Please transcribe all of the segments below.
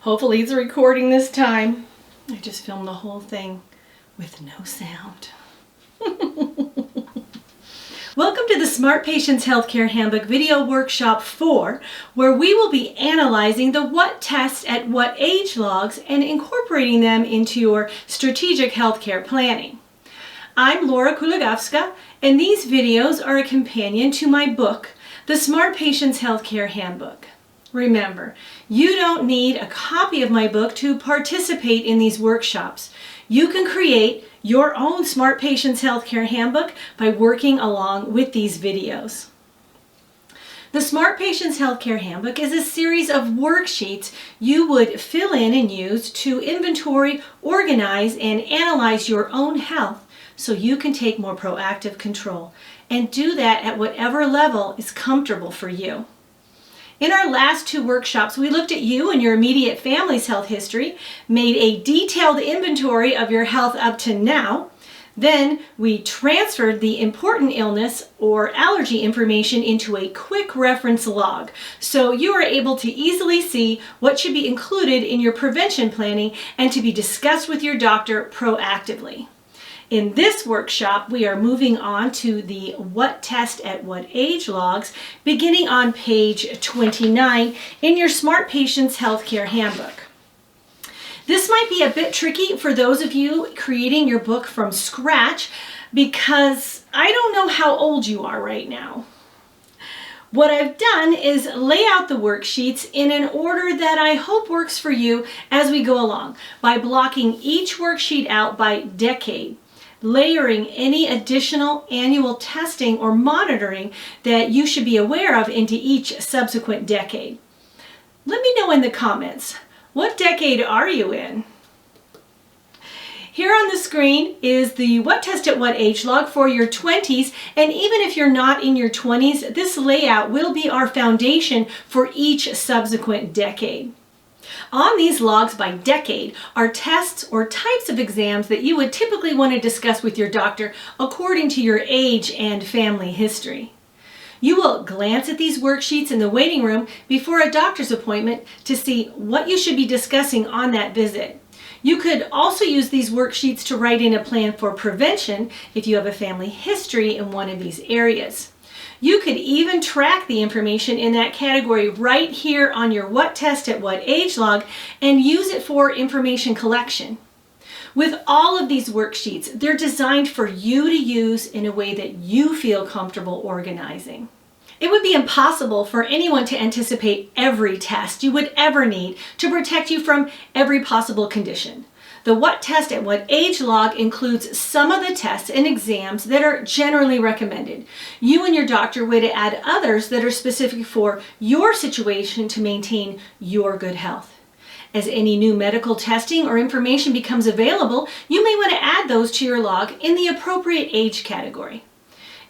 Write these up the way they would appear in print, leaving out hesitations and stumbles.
Hopefully it's recording this time. I just filmed the whole thing with no sound. Welcome to the Smart Patients Healthcare Handbook Video Workshop 4, where we will be analyzing the what test at what age logs and incorporating them into your strategic healthcare planning. I'm Laura Kulagowska, and these videos are a companion to my book, The Smart Patients Healthcare Handbook. Remember, you don't need a copy of my book to participate in these workshops. You can create your own Smart Patients Healthcare Handbook by working along with these videos. The Smart Patients Healthcare Handbook is a series of worksheets you would fill in and use to inventory, organize, and analyze your own health so you can take more proactive control and do that at whatever level is comfortable for you. In our last two workshops, we looked at you and your immediate family's health history, made a detailed inventory of your health up to now. Then we transferred the important illness or allergy information into a quick reference log, so you are able to easily see what should be included in your prevention planning and to be discussed with your doctor proactively. In this workshop, we are moving on to the what test at what age logs, beginning on page 29 in your Smart Patients Healthcare Handbook. This might be a bit tricky for those of you creating your book from scratch because I don't know how old you are right now. What I've done is lay out the worksheets in an order that I hope works for you as we go along by blocking each worksheet out by decade, layering any additional annual testing or monitoring that you should be aware of into each subsequent decade. Let me know in the comments, what decade are you in? Here on the screen is the what test at what age log for your 20s, and even if you're not in your 20s, this layout will be our foundation for each subsequent decade. On these logs by decade are tests or types of exams that you would typically want to discuss with your doctor according to your age and family history. You will glance at these worksheets in the waiting room before a doctor's appointment to see what you should be discussing on that visit. You could also use these worksheets to write in a plan for prevention if you have a family history in one of these areas. You could even track the information in that category right here on your what test at what age log and use it for information collection. With all of these worksheets, they're designed for you to use in a way that you feel comfortable organizing. It would be impossible for anyone to anticipate every test you would ever need to protect you from every possible condition. The what test at what age log includes some of the tests and exams that are generally recommended. You and your doctor would add others that are specific for your situation to maintain your good health. As any new medical testing or information becomes available, you may want to add those to your log in the appropriate age category.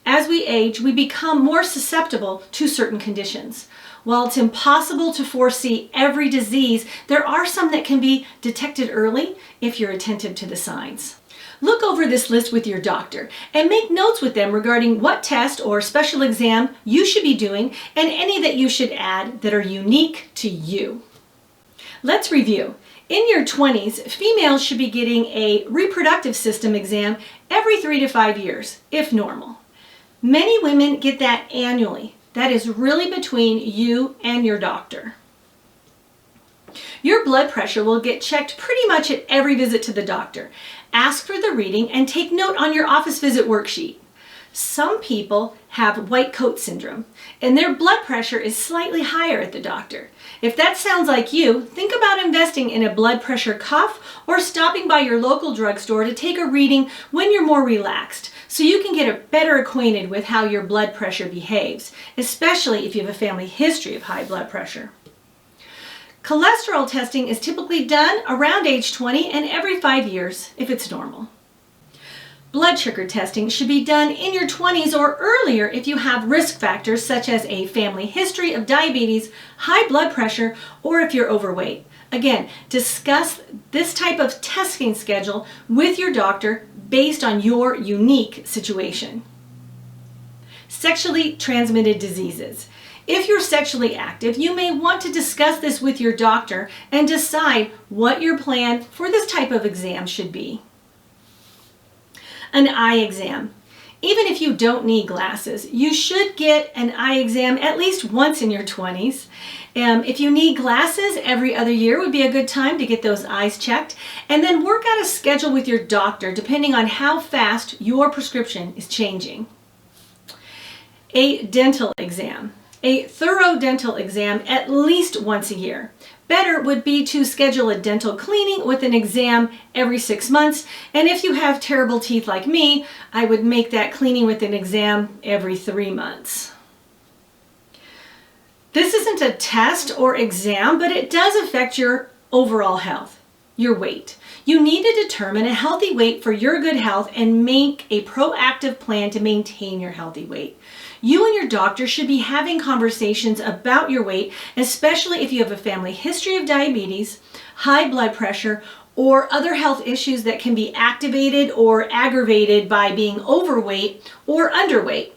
As we age, we become more susceptible to certain conditions. While it's impossible to foresee every disease, there are some that can be detected early if you're attentive to the signs. Look over this list with your doctor and make notes with them regarding what test or special exam you should be doing and any that you should add that are unique to you. Let's review. In your 20s, females should be getting a reproductive system exam every 3 to 5 years, if normal. Many women get that annually. That is really between you and your doctor. Your blood pressure will get checked pretty much at every visit to the doctor. Ask for the reading and take note on your office visit worksheet. Some people have white coat syndrome, and their blood pressure is slightly higher at the doctor. If that sounds like you, think about investing in a blood pressure cuff or stopping by your local drugstore to take a reading when you're more relaxed, so you can get better acquainted with how your blood pressure behaves, especially if you have a family history of high blood pressure. Cholesterol testing is typically done around age 20 and every 5 years if it's normal. Blood sugar testing should be done in your 20s or earlier if you have risk factors such as a family history of diabetes, high blood pressure, or if you're overweight. Again, discuss this type of testing schedule with your doctor based on your unique situation. Sexually transmitted diseases. If you're sexually active, you may want to discuss this with your doctor and decide what your plan for this type of exam should be. An eye exam. Even if you don't need glasses, you should get an eye exam at least once in your 20s. If you need glasses, every other year would be a good time to get those eyes checked. And then work out a schedule with your doctor depending on how fast your prescription is changing. A dental exam. A thorough dental exam at least once a year. Better would be to schedule a dental cleaning with an exam every 6 months. And if you have terrible teeth like me, I would make that cleaning with an exam every 3 months. This isn't a test or exam, but it does affect your overall health, your weight. You need to determine a healthy weight for your good health and make a proactive plan to maintain your healthy weight. You and your doctor should be having conversations about your weight, especially if you have a family history of diabetes, high blood pressure, or other health issues that can be activated or aggravated by being overweight or underweight.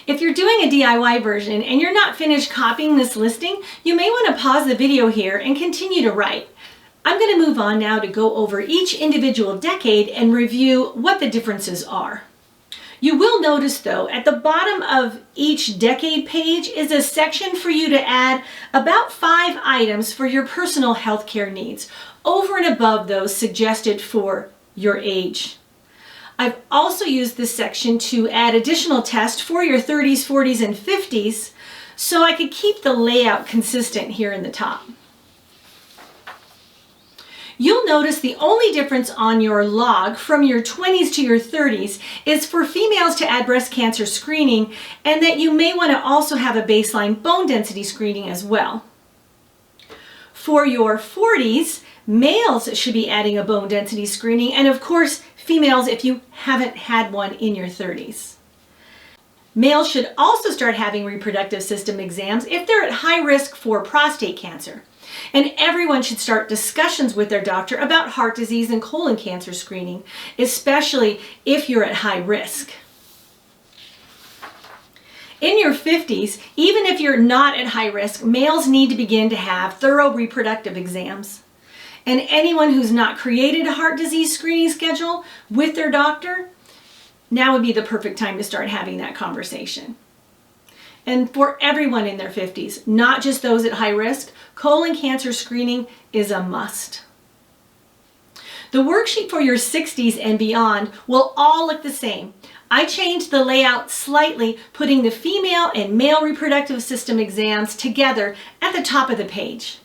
If you're doing a DIY version and you're not finished copying this listing, you may want to pause the video here and continue to write. I'm going to move on now to go over each individual decade and review what the differences are. You will notice though, at the bottom of each decade page is a section for you to add about 5 items for your personal healthcare needs, over and above those suggested for your age. I've also used this section to add additional tests for your 30s, 40s, and 50s, so I could keep the layout consistent here in the top. You'll notice the only difference on your log from your 20s to your 30s is for females to add breast cancer screening, and that you may want to also have a baseline bone density screening as well. For your 40s, males should be adding a bone density screening, and of course, females if you haven't had one in your 30s. Males should also start having reproductive system exams if they're at high risk for prostate cancer. And everyone should start discussions with their doctor about heart disease and colon cancer screening, especially if you're at high risk. In your 50s, even if you're not at high risk, males need to begin to have thorough reproductive exams. And anyone who's not created a heart disease screening schedule with their doctor, now would be the perfect time to start having that conversation. And for everyone in their 50s, not just those at high risk, colon cancer screening is a must. The worksheet for your 60s and beyond will all look the same. I changed the layout slightly, putting the female and male reproductive system exams together at the top of the page.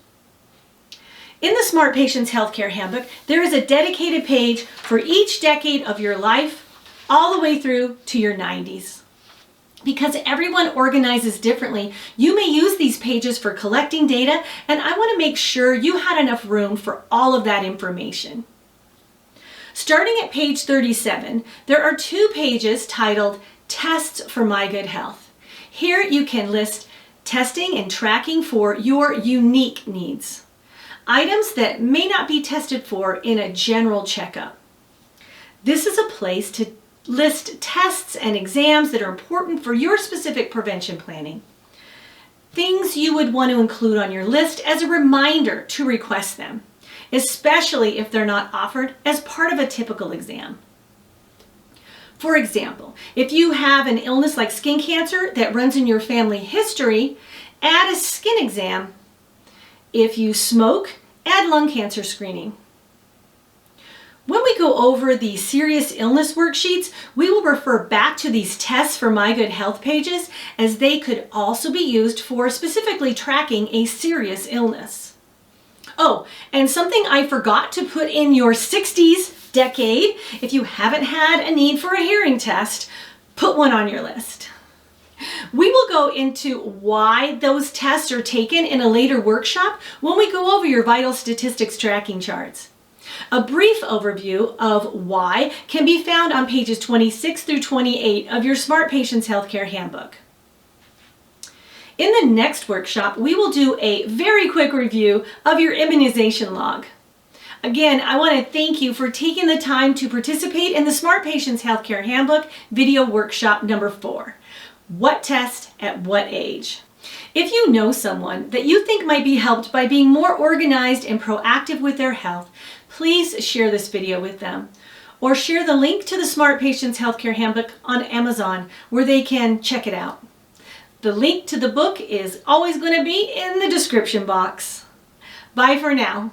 In the Smart Patients Healthcare Handbook, there is a dedicated page for each decade of your life, all the way through to your 90s. Because everyone organizes differently, you may use these pages for collecting data, and I want to make sure you had enough room for all of that information. Starting at page 37, there are 2 pages titled Tests for My Good Health. Here you can list testing and tracking for your unique needs. Items that may not be tested for in a general checkup. This is a place to list tests and exams that are important for your specific prevention planning. Things you would want to include on your list as a reminder to request them, especially if they're not offered as part of a typical exam. For example, if you have an illness like skin cancer that runs in your family history, add a skin exam. If you smoke, add lung cancer screening. When we go over the serious illness worksheets, we will refer back to these tests for My Good Health pages, as they could also be used for specifically tracking a serious illness. Oh, and something I forgot to put in your 60s decade, if you haven't had a need for a hearing test, put one on your list. We will go into why those tests are taken in a later workshop when we go over your vital statistics tracking charts. A brief overview of why can be found on pages 26 through 28 of your Smart Patients Healthcare Handbook. In the next workshop, we will do a very quick review of your immunization log. Again, I want to thank you for taking the time to participate in the Smart Patients Healthcare Handbook video workshop number 4. What test at what age? If you know someone that you think might be helped by being more organized and proactive with their health, please share this video with them. Or share the link to the Smart Patients Healthcare Handbook on Amazon where they can check it out. The link to the book is always going to be in the description box. Bye for now.